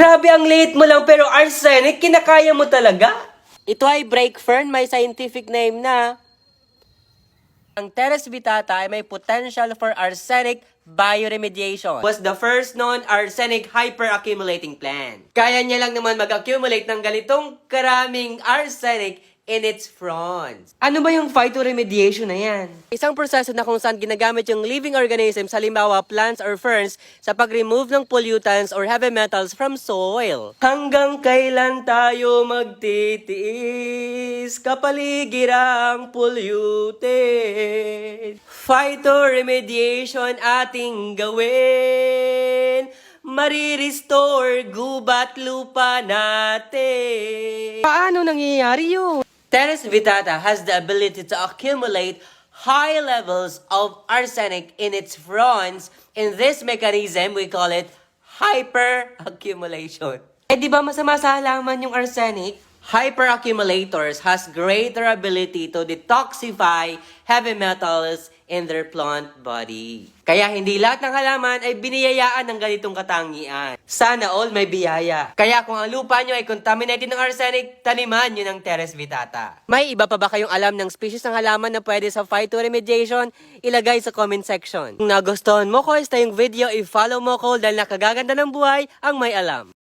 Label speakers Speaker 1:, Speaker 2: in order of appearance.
Speaker 1: Grabe, ang liit mo lang pero arsenic, kinakaya mo talaga. Ito ay brake fern, may scientific name na. Ang Teres vitata ay may potential for arsenic bioremediation. Was the first known arsenic hyperaccumulating plant. Kaya niya lang naman mag-accumulate ng ganitong karaming arsenic in its fronds. Ano ba yung phytoremediation na yan? Isang proseso na kung saan ginagamit yung living organisms, halimbawa plants or ferns, sa pag-remove ng pollutants or heavy metals from soil. Hanggang kailan tayo magtitiis kapaligirang polluted? Phytoremediation ating gawin, marirestore gubat lupa natin. Paano nangyayari yun? Teres vitata has the ability to accumulate high levels of arsenic in its fronds. In this mechanism, we call it hyperaccumulation. Eh di ba masama sa halaman yung arsenic? Hyperaccumulators has greater ability to detoxify heavy metals in their plant body. Kaya hindi lahat ng halaman ay biniyayaan ng ganitong katangian. Sana all may biyaya. Kaya kung ang lupa nyo ay contaminated ng arsenic, taniman nyo ng Teres vitata. May iba pa ba kayong alam ng species ng halaman na pwede sa phytoremediation? Ilagay sa comment section. Kung nagustuhan mo ko, yung video, i-follow mo ko dahil nakagaganda ng buhay ang may alam.